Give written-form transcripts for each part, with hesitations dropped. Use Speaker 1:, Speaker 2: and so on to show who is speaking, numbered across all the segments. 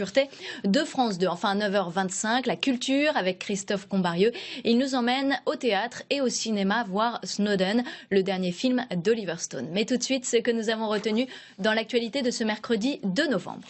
Speaker 1: sécurité de France 2. Enfin, à 9h25, la culture avec Christophe Combarieux. Il nous emmène au théâtre et au cinéma voir Snowden, le dernier film d'Oliver Stone. Mais tout de suite, ce que nous avons retenu dans l'actualité de ce mercredi 2 novembre.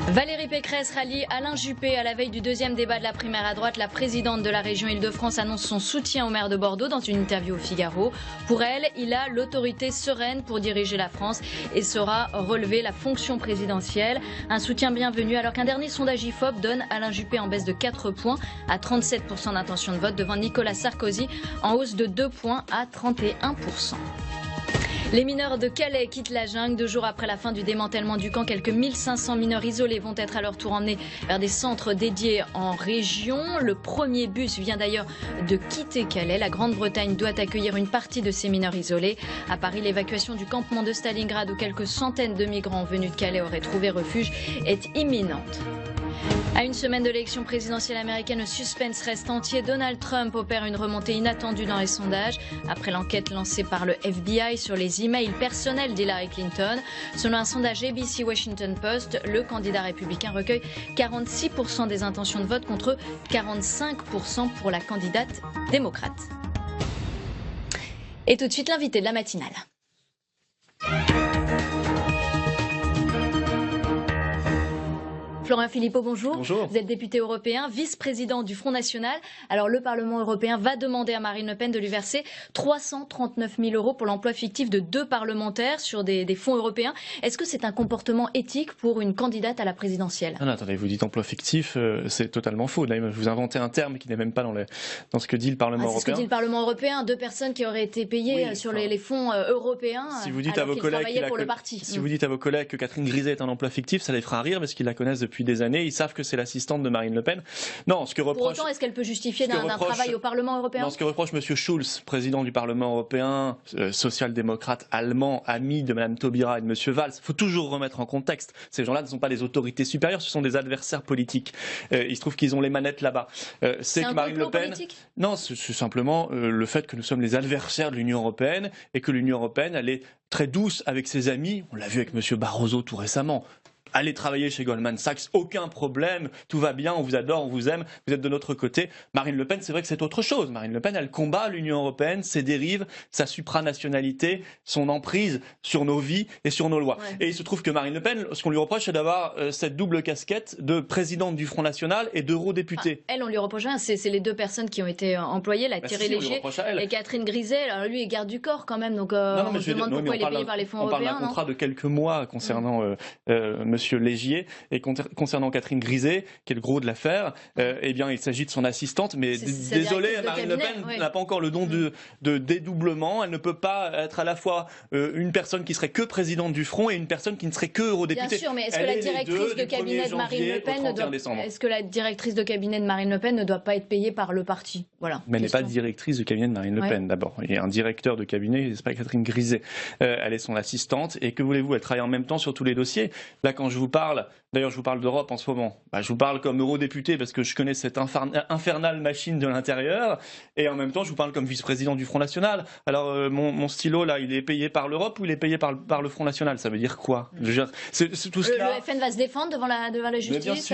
Speaker 1: Valérie Pécresse rallie Alain Juppé à la veille du deuxième débat de la primaire à droite. La présidente de la région Île-de-France annonce son soutien au maire de Bordeaux dans une interview au Figaro. Pour elle, il a l'autorité sereine pour diriger la France et saura relever la fonction présidentielle. Un soutien bienvenu alors qu'un dernier sondage IFOP donne Alain Juppé en baisse de 4 points à 37% d'intention de vote devant Nicolas Sarkozy en hausse de 2 points à 31%. Les mineurs de Calais quittent la jungle 2 jours après la fin du démantèlement du camp. Quelques 1500 mineurs isolés vont être à leur tour emmenés vers des centres dédiés en région. Le premier bus vient d'ailleurs de quitter Calais. La Grande-Bretagne doit accueillir une partie de ces mineurs isolés. À Paris, l'évacuation du campement de Stalingrad où quelques centaines de migrants venus de Calais auraient trouvé refuge est imminente. À une semaine de l'élection présidentielle américaine, le suspense reste entier. Donald Trump opère une remontée inattendue dans les sondages après l'enquête lancée par le FBI sur les emails personnels d'Hillary Clinton. Selon un sondage ABC Washington Post, le candidat républicain recueille 46% des intentions de vote contre 45% pour la candidate démocrate. Et tout de suite, l'invité de la matinale. Florent Philippot, bonjour.
Speaker 2: Bonjour.
Speaker 1: Vous êtes député européen, vice-président du Front National. Alors le Parlement européen va demander à Marine Le Pen de lui verser 339 000 € pour l'emploi fictif de 2 parlementaires sur des fonds européens. Est-ce que c'est un comportement éthique pour une candidate à la présidentielle?
Speaker 2: Non, attendez, vous dites emploi fictif, c'est totalement faux. Là, vous inventez un terme qui n'est même pas dans ce que dit le Parlement européen.
Speaker 1: C'est ce que dit le Parlement européen, 2 personnes qui auraient été payées sur les fonds européens
Speaker 2: si vous dites
Speaker 1: alors qu'ils travaillaient pour le parti.
Speaker 2: Si vous dites à vos collègues que Catherine Griset est un emploi fictif, ça les fera rire parce qu'ils la connaissent depuis des années, ils savent que c'est l'assistante de Marine Le Pen. Non, ce que reproche...
Speaker 1: Pour autant, est-ce qu'elle peut justifier d'un travail au Parlement européen?
Speaker 2: Non, ce que reproche M. Schulz, président du Parlement européen, social-démocrate allemand, ami de Mme Taubira et de M. Valls, il faut toujours remettre en contexte. Ces gens-là ne sont pas des autorités supérieures, ce sont des adversaires politiques. Il se trouve qu'ils ont les manettes là-bas.
Speaker 1: C'est que Marine Le Pen... politique?
Speaker 2: Non, c'est simplement le fait que nous sommes les adversaires de l'Union européenne et que l'Union européenne, elle est très douce avec ses amis. On l'a vu avec M. Barroso tout récemment. Allez travailler chez Goldman Sachs, aucun problème, tout va bien, on vous adore, on vous aime, vous êtes de notre côté. Marine Le Pen, c'est vrai que c'est autre chose. Marine Le Pen, elle combat l'Union européenne, ses dérives, sa supranationalité, son emprise sur nos vies et sur nos lois. Ouais. Et il se trouve que Marine Le Pen, ce qu'on lui reproche, c'est d'avoir cette double casquette de présidente du Front National et d'eurodéputée.
Speaker 1: Elle, on lui reproche rien, c'est les 2 personnes qui ont été employées, Thierry Léger et Catherine Griset. Alors lui est garde du corps quand même, donc on se demande pourquoi il est payé par les fonds européens.
Speaker 2: On parle d'un contrat de quelques mois concernant Monsieur Légier et concernant Catherine Griset, qui est le gros de l'affaire, eh bien il s'agit de son assistante, mais désolé, Marine Le Pen n'a pas encore le don de dédoublement. Elle ne peut pas être à la fois une personne qui serait que présidente du Front et une personne qui ne serait que eurodéputée.
Speaker 1: Bien sûr, mais est-ce que la directrice de cabinet de Marine Le Pen ne doit pas être payée par le parti? Voilà.
Speaker 2: Mais elle n'est pas directrice de cabinet de Marine Le Pen d'abord. Il y a un directeur de cabinet, c'est pas Catherine Griset. Elle est son assistante et que voulez-vous, elle travaille en même temps sur tous les dossiers. Là, quand je vous parle, d'ailleurs je vous parle d'Europe en ce moment, je vous parle comme eurodéputé parce que je connais cette infernale machine de l'intérieur et en même temps je vous parle comme vice-président du Front National. Alors mon stylo là, il est payé par l'Europe ou il est payé par le Front National? Ça veut dire quoi? Je veux dire, tout cela...
Speaker 1: Le FN va se défendre devant la justice?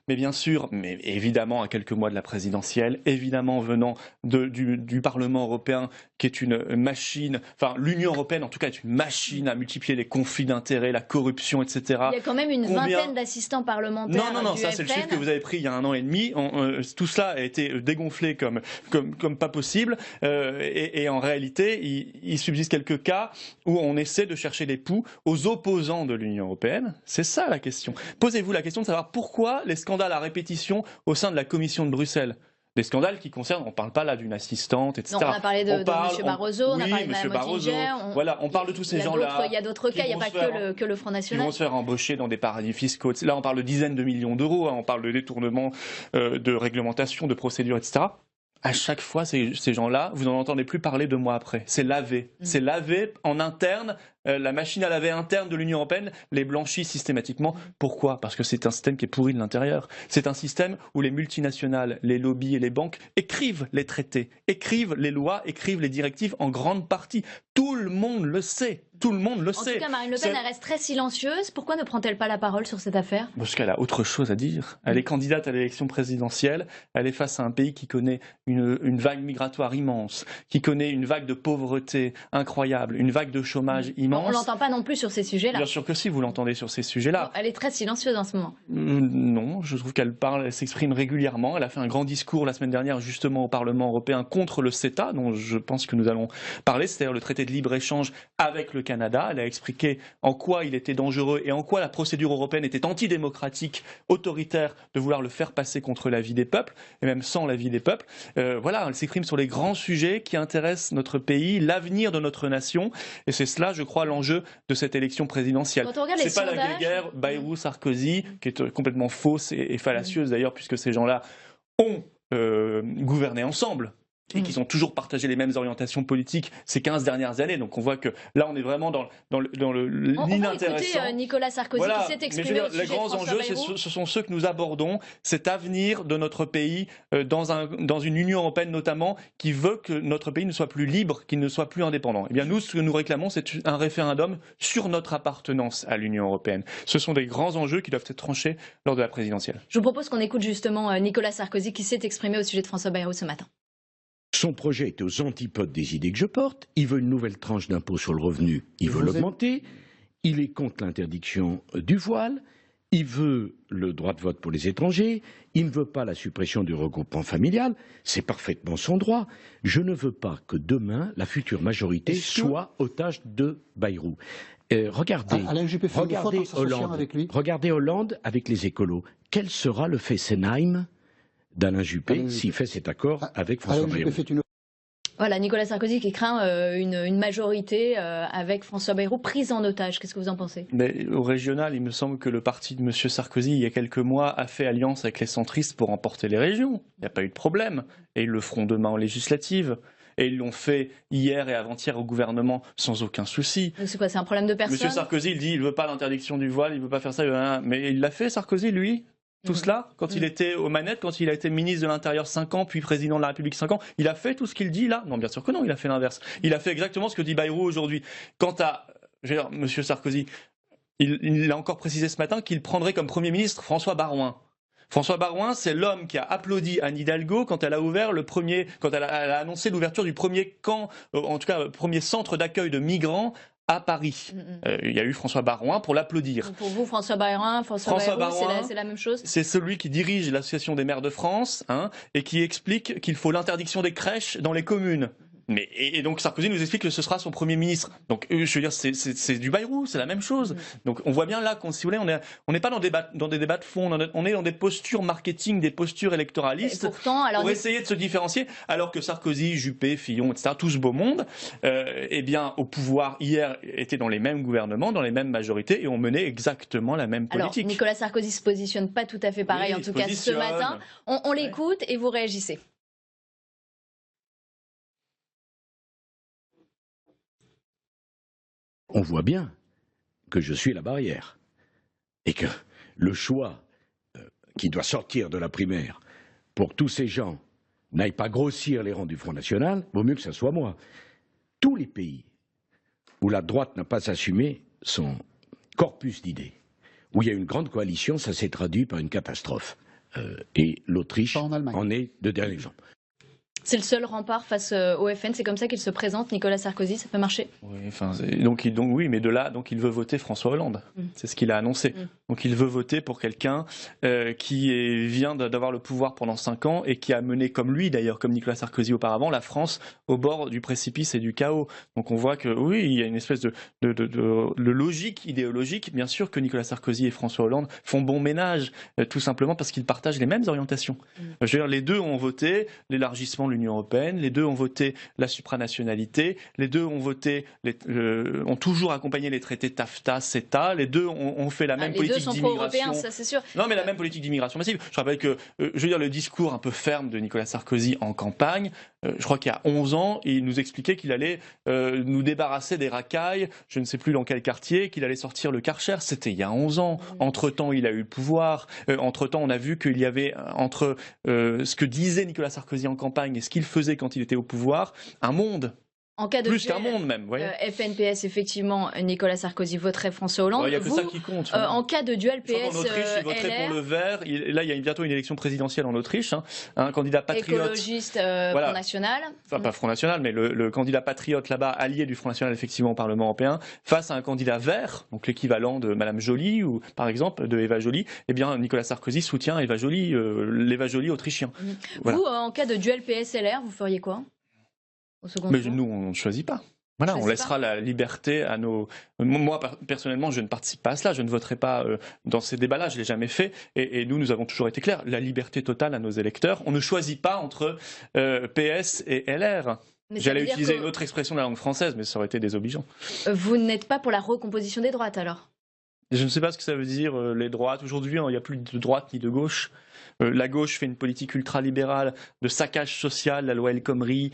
Speaker 2: Mais bien sûr, mais évidemment à quelques mois de la présidentielle, évidemment venant du Parlement européen qui est une machine, enfin l'Union européenne en tout cas est une machine à multiplier les conflits d'intérêts, la corruption, etc.
Speaker 1: Il y a quand même une vingtaine d'assistants parlementaires.
Speaker 2: Non, ça c'est le chiffre que vous avez pris il y a 1 an et demi. Tout cela a été dégonflé comme pas possible. Et en réalité, il subsiste quelques cas où on essaie de chercher des poux aux opposants de l'Union européenne. C'est ça la question. Posez-vous la question de savoir pourquoi les scandales à répétition au sein de la Commission de Bruxelles. Des scandales qui concernent, on ne parle pas là d'une assistante, etc.
Speaker 1: Non, on a parlé de M. Barroso, on a parlé de Mme Oettinger.
Speaker 2: Voilà, on parle de tous ces gens-là.
Speaker 1: Il y a d'autres cas, il n'y a pas que le Front National.
Speaker 2: Ils vont se faire embaucher dans des paradis fiscaux. Là, on parle de dizaines de millions d'euros, on parle de détournement, de réglementation, de procédures, etc. À chaque fois, ces gens-là, vous n'en entendez plus parler 2 mois après. C'est lavé. C'est lavé en interne. La machine à laver interne de l'Union européenne les blanchit systématiquement. Pourquoi? Parce que c'est un système qui est pourri de l'intérieur. C'est un système où les multinationales, les lobbies et les banques écrivent les traités, écrivent les lois, écrivent les directives en grande partie. Tout le monde le sait. Tout le monde le
Speaker 1: En
Speaker 2: sait.
Speaker 1: tout cas, Marine Le Pen, elle reste très silencieuse. Pourquoi ne prend-elle pas la parole sur cette affaire?
Speaker 2: Parce qu'elle a autre chose à dire. Elle est candidate à l'élection présidentielle. Elle est face à un pays qui connaît une vague migratoire immense, qui connaît une vague de pauvreté incroyable, une vague de chômage immense.
Speaker 1: On l'entend pas non plus sur ces sujets-là.
Speaker 2: Bien sûr que si, vous l'entendez sur ces sujets-là.
Speaker 1: Elle est très silencieuse en ce moment.
Speaker 2: Non, je trouve qu'elle parle, elle s'exprime régulièrement. Elle a fait un grand discours la semaine dernière justement au Parlement européen contre le CETA, dont je pense que nous allons parler, c'est-à-dire le traité de libre-échange avec le Canada. Elle a expliqué en quoi il était dangereux et en quoi la procédure européenne était antidémocratique, autoritaire, de vouloir le faire passer contre l'avis des peuples, et même sans l'avis des peuples. Voilà, elle s'exprime sur les grands sujets qui intéressent notre pays, l'avenir de notre nation, et c'est cela, je crois, l'enjeu de cette élection présidentielle.
Speaker 1: C'est
Speaker 2: pas la guerre Bayrou-Sarkozy, qui est complètement fausse et fallacieuse d'ailleurs, puisque ces gens-là ont gouverné ensemble et qui ont toujours partagé les mêmes orientations politiques ces 15 dernières années. Donc on voit que là, on est vraiment dans l'inintéressant.
Speaker 1: On va écouter Nicolas Sarkozy qui s'est exprimé au sujet
Speaker 2: les grands
Speaker 1: de François
Speaker 2: enjeux,
Speaker 1: Bayrou.
Speaker 2: ce sont ceux que nous abordons, cet avenir de notre pays dans une Union européenne notamment, qui veut que notre pays ne soit plus libre, qu'il ne soit plus indépendant. Eh bien nous, ce que nous réclamons, c'est un référendum sur notre appartenance à l'Union européenne. Ce sont des grands enjeux qui doivent être tranchés lors de la présidentielle.
Speaker 1: Je vous propose qu'on écoute justement Nicolas Sarkozy qui s'est exprimé au sujet de François Bayrou ce matin.
Speaker 3: Son projet est aux antipodes des idées que je porte. Il veut une nouvelle tranche d'impôt sur le revenu, il veut l'augmenter. Il est contre l'interdiction du voile. Il veut le droit de vote pour les étrangers. Il ne veut pas la suppression du regroupement familial. C'est parfaitement son droit. Je ne veux pas que demain, la future majorité soit otage de Bayrou. Regardez Hollande avec les écolos. Quel sera le Fessenheim d'Alain Juppé s'il fait cet accord avec François Bayrou?
Speaker 1: Voilà, Nicolas Sarkozy qui craint une majorité avec François Bayrou prise en otage. Qu'est-ce que vous en pensez?
Speaker 2: Mais au régional, il me semble que le parti de M. Sarkozy, il y a quelques mois, a fait alliance avec les centristes pour remporter les régions. Il n'y a pas eu de problème. Et ils le feront demain en législative. Et ils l'ont fait hier et avant-hier au gouvernement sans aucun souci.
Speaker 1: C'est quoi, c'est un problème de personne?
Speaker 2: M. Sarkozy, il dit il ne veut pas l'interdiction du voile, il ne veut pas faire ça. Mais il l'a fait, Sarkozy, lui? Tout cela, quand il était aux manettes, quand il a été ministre de l'Intérieur 5 ans, puis président de la République 5 ans, il a fait tout ce qu'il dit là? Non, bien sûr que non, il a fait l'inverse. Il a fait exactement ce que dit Bayrou aujourd'hui. Quant à M. Sarkozy, il a encore précisé ce matin qu'il prendrait comme Premier ministre François Baroin. François Baroin, c'est l'homme qui a applaudi Anne Hidalgo quand elle a ouvert quand elle a annoncé l'ouverture du premier camp, en tout cas, premier centre d'accueil de migrants à Paris. Il y a eu François Baroin pour l'applaudir.
Speaker 1: Pour vous, François Baroin, c'est la même chose? C'est
Speaker 2: celui qui dirige l'Association des maires de France et qui explique qu'il faut l'interdiction des crèches dans les communes. Et donc Sarkozy nous explique que ce sera son Premier ministre. Donc je veux dire, c'est du Bayrou, c'est la même chose. Donc on voit bien là si vous voulez, on n'est pas dans des débats de fond, on est dans des postures marketing, des postures électoralistes pour essayer de se différencier, alors que Sarkozy, Juppé, Fillon, etc., tout ce beau monde, eh bien au pouvoir hier était dans les mêmes gouvernements, dans les mêmes majorités, et on menait exactement la même politique.
Speaker 1: Alors Nicolas Sarkozy se positionne pas tout à fait pareil, en tout cas ce matin. On l'écoute et vous réagissez.
Speaker 3: On voit bien que je suis la barrière et que le choix qui doit sortir de la primaire pour que tous ces gens n'aillent pas grossir les rangs du Front National, vaut mieux que ce soit moi. Tous les pays où la droite n'a pas assumé son corpus d'idées, où il y a une grande coalition, ça s'est traduit par une catastrophe. Et l'Autriche en est le dernier exemple.
Speaker 1: C'est le seul rempart face au FN, c'est comme ça qu'il se présente, Nicolas Sarkozy, ça peut marcher?
Speaker 2: Oui, oui, mais de là, donc il veut voter François Hollande. C'est ce qu'il a annoncé. Donc il veut voter pour quelqu'un qui vient d'avoir le pouvoir pendant 5 ans et qui a mené, comme lui d'ailleurs, comme Nicolas Sarkozy auparavant, la France au bord du précipice et du chaos. Donc on voit que oui, il y a une espèce de logique idéologique. Bien sûr que Nicolas Sarkozy et François Hollande font bon ménage, tout simplement parce qu'ils partagent les mêmes orientations. Je veux dire, les deux ont voté l'élargissement de l'Union européenne, les deux ont voté la supranationalité, les deux ont ont toujours accompagné les traités TAFTA, CETA, les deux ont fait la même politique d'immigration. Les deux sont pro-européens,
Speaker 1: ça c'est sûr.
Speaker 2: Non, mais la même politique d'immigration massive. Je rappelle que, je veux dire, le discours un peu ferme de Nicolas Sarkozy en campagne, je crois qu'il y a 11 ans, il nous expliquait qu'il allait nous débarrasser des racailles, je ne sais plus dans quel quartier, qu'il allait sortir le Karcher. C'était il y a 11 ans. Entre-temps, il a eu le pouvoir. Entre-temps, on a vu qu'il y avait, entre ce que disait Nicolas Sarkozy en campagne et ce qu'il faisait quand il était au pouvoir, un monde.
Speaker 1: En cas de
Speaker 2: plus qu'un monde même.
Speaker 1: FNPS, effectivement, Nicolas Sarkozy voterait François Hollande.
Speaker 2: Il n'y a que ça qui compte.
Speaker 1: En cas de duel PS,
Speaker 2: en Autriche, il voterait pour le vert. Là, il y a bientôt une élection présidentielle en Autriche. Un candidat patriote.
Speaker 1: Écologiste, Front National.
Speaker 2: Enfin, pas Front National, mais le candidat patriote là-bas, allié du Front National, effectivement, au Parlement européen, face à un candidat vert, donc l'équivalent de Madame Joly, ou par exemple de Eva Joly. Eh bien, Nicolas Sarkozy soutient Eva Joly, l'Eva Joly autrichien.
Speaker 1: Voilà. Vous, en cas de duel PS-LR, vous feriez quoi au second tour?
Speaker 2: Nous, on ne choisit pas. Voilà, on laissera la liberté à nos... Moi, personnellement, je ne participe pas à cela. Je ne voterai pas dans ces débats-là. Je ne l'ai jamais fait. Et nous avons toujours été clairs. La liberté totale à nos électeurs. On ne choisit pas entre PS et LR. J'allais utiliser une autre expression de la langue française, mais ça aurait été désobligeant.
Speaker 1: Vous n'êtes pas pour la recomposition des droites, alors?
Speaker 2: Je ne sais pas ce que ça veut dire, les droites. Aujourd'hui, il n'y a plus de droite ni de gauche. La gauche fait une politique ultralibérale de saccage social, la loi El Khomri,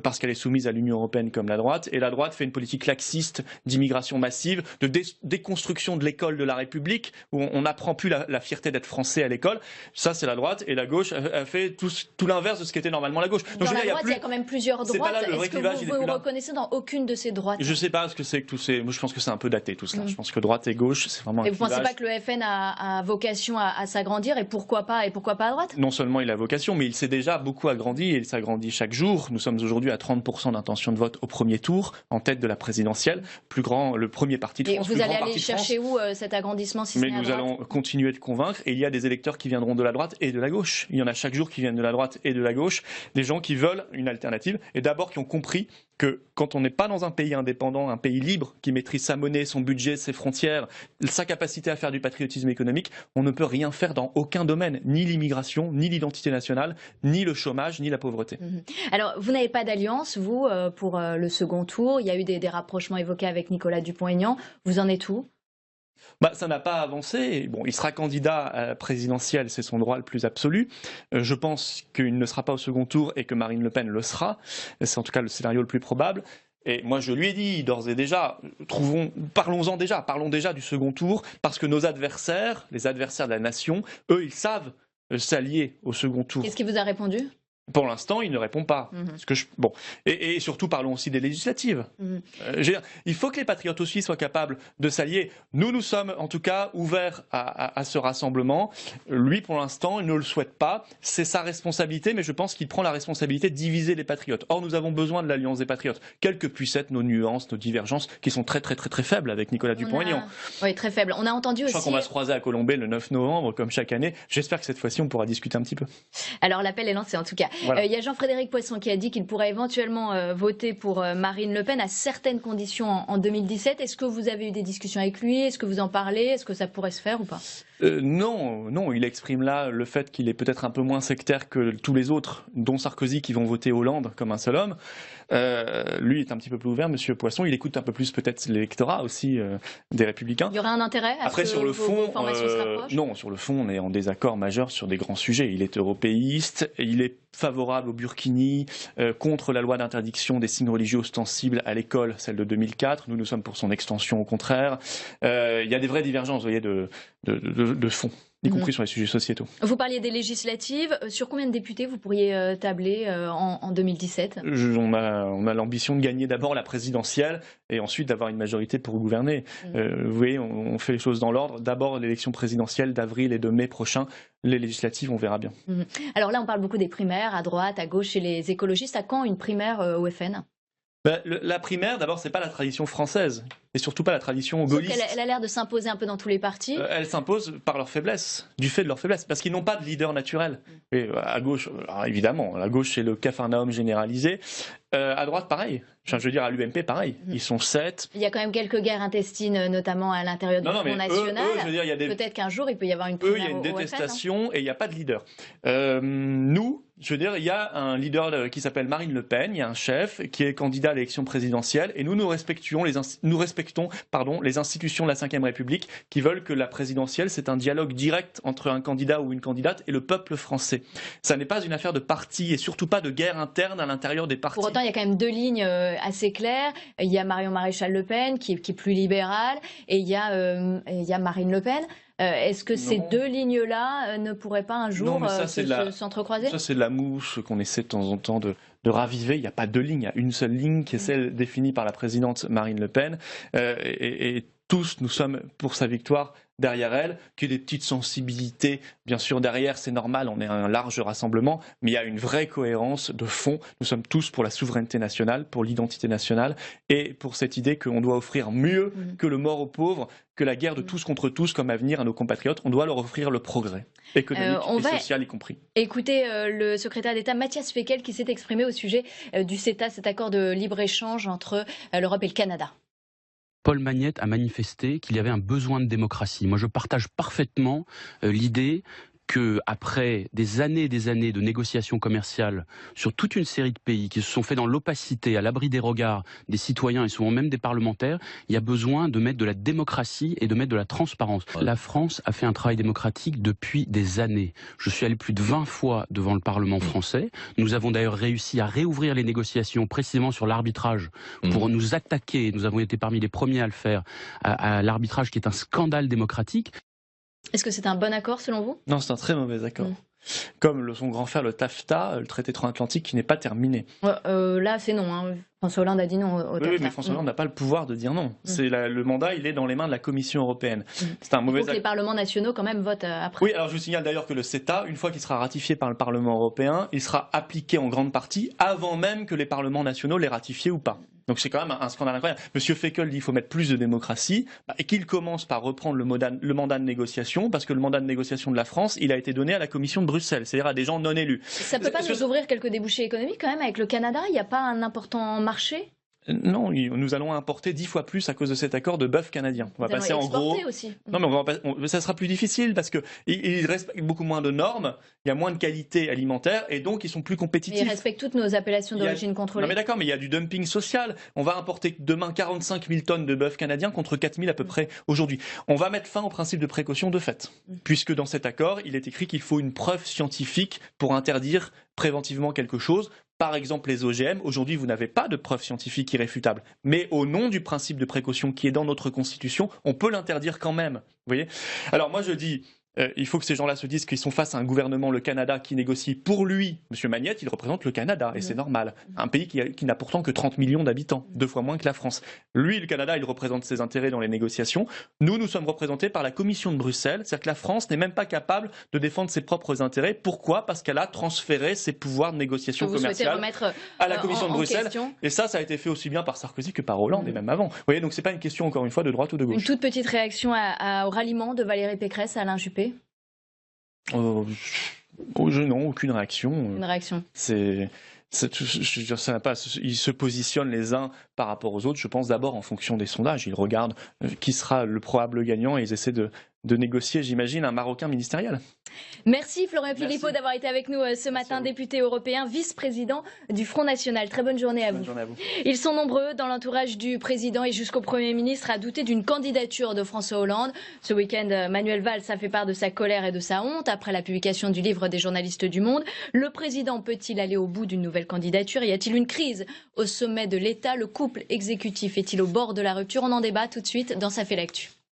Speaker 2: parce qu'elle est soumise à l'Union européenne comme la droite. Et la droite fait une politique laxiste d'immigration massive, de déconstruction de l'école de la République, où on n'apprend plus la fierté d'être français à l'école. Ça, c'est la droite. Et la gauche a fait tout l'inverse de ce qu'était normalement la gauche.
Speaker 1: Donc, dans la droite, il y a quand même plusieurs droites. Est-ce que vous vous reconnaissez dans aucune de ces droites?
Speaker 2: Je ne sais pas ce que c'est que tous ces... Moi, je pense que c'est un peu daté, tout cela. Je pense que droite et gauche, c'est vraiment un clivage.
Speaker 1: Et vous ne pensez pas que le FN a vocation à s'agrandir? Et pourquoi pas à droite?
Speaker 2: Non seulement il a vocation, mais il s'est déjà beaucoup agrandi et il s'agrandit chaque jour. Nous sommes aujourd'hui à 30% d'intention de vote au premier tour, en tête de la présidentielle, le premier parti de France.
Speaker 1: Et vous allez aller chercher où cet agrandissement si
Speaker 2: Mais nous allons continuer de convaincre et il y a des électeurs qui viendront de la droite et de la gauche. Il y en a chaque jour qui viennent de la droite et de la gauche, des gens qui veulent une alternative et d'abord qui ont compris que quand on n'est pas dans un pays indépendant, un pays libre, qui maîtrise sa monnaie, son budget, ses frontières, sa capacité à faire du patriotisme économique, on ne peut rien faire dans aucun domaine, ni l'immigration, ni l'identité nationale, ni le chômage, ni la pauvreté.
Speaker 1: Alors, vous n'avez pas d'alliance, vous, pour le second tour. Il y a eu des rapprochements évoqués avec Nicolas Dupont-Aignan. Vous en êtes où?
Speaker 2: Ça n'a pas avancé. Bon, il sera candidat à la présidentielle, c'est son droit le plus absolu. Je pense qu'il ne sera pas au second tour et que Marine Le Pen le sera. C'est en tout cas le scénario le plus probable. Et moi, je lui ai dit d'ores et déjà, parlons déjà du second tour, parce que nos adversaires, les adversaires de la nation, eux, ils savent s'allier au second tour.
Speaker 1: Qu'est-ce qu'il vous a répondu ?
Speaker 2: Pour l'instant, il ne répond pas. Et surtout, parlons aussi des législatives. Il faut que les patriotes aussi soient capables de s'allier. Nous sommes en tout cas ouverts à ce rassemblement. Lui, pour l'instant, il ne le souhaite pas. C'est sa responsabilité, mais je pense qu'il prend la responsabilité de diviser les patriotes. Or, nous avons besoin de l'alliance des patriotes, quelles que puissent être nos nuances, nos divergences, qui sont très faibles avec Nicolas Dupont-Aignan.
Speaker 1: Oui, très faibles. On a entendu aussi...
Speaker 2: Je crois qu'on va se croiser à Colombey le 9 novembre, comme chaque année. J'espère que cette fois-ci, on pourra discuter un petit peu.
Speaker 1: Alors, l'appel est lancé, en tout cas.
Speaker 2: Voilà.
Speaker 1: Il y a Jean-Frédéric Poisson qui a dit qu'il pourrait éventuellement voter pour Marine Le Pen à certaines conditions en 2017. Est-ce que vous avez eu des discussions avec lui? Est-ce que vous en parlez? Est-ce que ça pourrait se faire ou pas?
Speaker 2: Non, il exprime là le fait qu'il est peut-être un peu moins sectaire que tous les autres, dont Sarkozy, qui vont voter Hollande comme un seul homme. Lui est un petit peu plus ouvert, Monsieur Poisson. Il écoute un peu plus peut-être l'électorat aussi des Républicains.
Speaker 1: Il y aurait un intérêt à
Speaker 2: Après,
Speaker 1: ce
Speaker 2: sur le fond,
Speaker 1: vos formations se rapprochent?
Speaker 2: Non, sur le fond, on est en désaccord majeur sur des grands sujets. Il est européiste, il est favorable au Burkini, contre la loi d'interdiction des signes religieux ostensibles à l'école, celle de 2004. Nous sommes pour son extension au contraire. Il y a des vraies divergences, vous voyez, de fond, y compris sur les sujets sociétaux.
Speaker 1: Vous parliez des législatives. Sur combien de députés vous pourriez tabler en 2017?
Speaker 2: On a l'ambition de gagner d'abord la présidentielle et ensuite d'avoir une majorité pour gouverner. Vous voyez, on fait les choses dans l'ordre. D'abord l'élection présidentielle d'avril et de mai prochain. Les législatives, on verra bien.
Speaker 1: Alors là, on parle beaucoup des primaires, à droite, à gauche, chez les écologistes. À quand une primaire au FN?
Speaker 2: La primaire, d'abord, c'est pas la tradition française. Et surtout pas la tradition gaulliste.
Speaker 1: Elle a l'air de s'imposer un peu dans tous les partis.
Speaker 2: Elle s'impose par leur faiblesse, du fait de leur faiblesse, parce qu'ils n'ont pas de leader naturel. Et à gauche, alors évidemment, à gauche c'est le capharnaüm généralisé. À droite, pareil. Je veux dire, à l'UMP, pareil. Ils sont 7.
Speaker 1: Il y a quand même quelques guerres intestines, notamment à l'intérieur du Front National. Peut-être qu'un jour, il peut y avoir une primaire.
Speaker 2: Il y a une détestation et il n'y a pas de leader. Nous, je veux dire, il y a un leader qui s'appelle Marine Le Pen, il y a un chef qui est candidat à l'élection présidentielle, et nous respectons les institutions de la Ve République qui veulent que la présidentielle, c'est un dialogue direct entre un candidat ou une candidate et le peuple français. Ça n'est pas une affaire de parti et surtout pas de guerre interne à l'intérieur des partis.
Speaker 1: Pour autant, il y a quand même deux lignes assez claires. Il y a Marion Maréchal Le Pen qui est plus libérale et il y a Marine Le Pen. Est-ce que ces deux lignes-là ne pourraient pas un jour s'entrecroiser?
Speaker 2: Ça, c'est de la mouche qu'on essaie de temps en temps de raviver. Il n'y a pas deux lignes, il y a une seule ligne qui est celle définie par la présidente Marine Le Pen. Et tous, nous sommes pour sa victoire derrière elle, qu'il y ait des petites sensibilités, bien sûr derrière, c'est normal, on est un large rassemblement, mais il y a une vraie cohérence de fond. Nous sommes tous pour la souveraineté nationale, pour l'identité nationale, et pour cette idée qu'on doit offrir mieux que le mort aux pauvres, que la guerre de tous contre tous comme avenir à nos compatriotes. On doit leur offrir le progrès, économique et social y compris.
Speaker 1: Écoutez le secrétaire d'État Matthias Fekl qui s'est exprimé au sujet du CETA, cet accord de libre-échange entre l'Europe et le Canada.
Speaker 4: Paul Magnette a manifesté qu'il y avait un besoin de démocratie. Moi, je partage parfaitement l'idée qu'après des années de négociations commerciales sur toute une série de pays qui se sont faits dans l'opacité, à l'abri des regards des citoyens et souvent même des parlementaires, il y a besoin de mettre de la démocratie et de mettre de la transparence. La France a fait un travail démocratique depuis des années. Je suis allé plus de 20 fois devant le Parlement français. Nous avons d'ailleurs réussi à réouvrir les négociations précisément sur l'arbitrage pour nous attaquer. Nous avons été parmi les premiers à le faire, à l'arbitrage qui est un scandale démocratique.
Speaker 1: Est-ce que c'est un bon accord selon vous?
Speaker 2: Non, c'est un très mauvais accord. Comme son grand frère, le TAFTA, le traité transatlantique, qui n'est pas terminé.
Speaker 1: Là, c'est non. Hein. François Hollande a dit non au TAFTA.
Speaker 2: Oui, mais François Hollande n'a pas le pouvoir de dire non. Le mandat, il est dans les mains de la Commission européenne. C'est un mauvais accord.
Speaker 1: Les parlements nationaux, quand même, votent après.
Speaker 2: Oui, alors je vous signale d'ailleurs que le CETA, une fois qu'il sera ratifié par le Parlement européen, il sera appliqué en grande partie avant même que les parlements nationaux l'aient ratifié ou pas. Donc c'est quand même un scandale incroyable. Monsieur Fekl dit qu'il faut mettre plus de démocratie et qu'il commence par reprendre le mandat de négociation, parce que le mandat de négociation de la France, il a été donné à la Commission de Bruxelles, c'est-à-dire à des gens non élus.
Speaker 1: Ça peut pas nous ouvrir quelques débouchés économiques quand même avec le Canada? Il n'y a pas un important marché?
Speaker 2: Non, nous allons importer 10 fois plus à cause de cet accord de bœuf canadien. On va passer en gros.
Speaker 1: Aussi.
Speaker 2: Non, mais ça sera plus difficile parce que ils respectent beaucoup moins de normes, il y a moins de qualité alimentaire et donc ils sont plus compétitifs.
Speaker 1: Et ils respectent toutes nos appellations d'origine contrôlée.
Speaker 2: Non mais d'accord, mais il y a du dumping social. On va importer demain 45 000 tonnes de bœuf canadien contre 4 000 à peu près aujourd'hui. On va mettre fin au principe de précaution de fait, puisque dans cet accord, il est écrit qu'il faut une preuve scientifique pour interdire préventivement quelque chose. Par exemple, les OGM, aujourd'hui, vous n'avez pas de preuve scientifique irréfutable. Mais au nom du principe de précaution qui est dans notre Constitution, on peut l'interdire quand même. Vous voyez ? Alors moi, je dis, il faut que ces gens-là se disent qu'ils sont face à un gouvernement, le Canada, qui négocie pour lui. Monsieur Magnette, il représente le Canada, et c'est normal. Un pays qui n'a pourtant que 30 millions d'habitants, 2 fois moins que la France. Lui, le Canada, il représente ses intérêts dans les négociations. Nous sommes représentés par la Commission de Bruxelles. C'est-à-dire que la France n'est même pas capable de défendre ses propres intérêts. Pourquoi ? Parce qu'elle a transféré ses pouvoirs de négociation commerciale à la Commission de Bruxelles. Et ça a été fait aussi bien par Sarkozy que par Hollande, et même avant. Vous voyez, donc c'est pas une question, encore une fois, de droite ou de gauche.
Speaker 1: Une toute petite réaction au ralliement de Valérie Pécresse à Alain Juppé.
Speaker 2: Non, aucune réaction.
Speaker 1: Une réaction.
Speaker 2: Ils se positionnent les uns par rapport aux autres, je pense d'abord en fonction des sondages. Ils regardent qui sera le probable gagnant et ils essaient de négocier, j'imagine, un Marocain ministériel.
Speaker 1: Merci Florian Philippot d'avoir été avec nous ce matin, député européen, vice-président du Front National. Très bonne journée à vous.
Speaker 2: Bonne journée à vous.
Speaker 1: Ils sont nombreux dans l'entourage du président et jusqu'au Premier ministre à douter d'une candidature de François Hollande. Ce week-end, Manuel Valls a fait part de sa colère et de sa honte après la publication du livre des journalistes du Monde. Le président peut-il aller au bout d'une nouvelle candidature? Y a-t-il une crise au sommet de l'État? Le couple exécutif est-il au bord de la rupture? On en débat tout de suite dans Ça fait l'actu.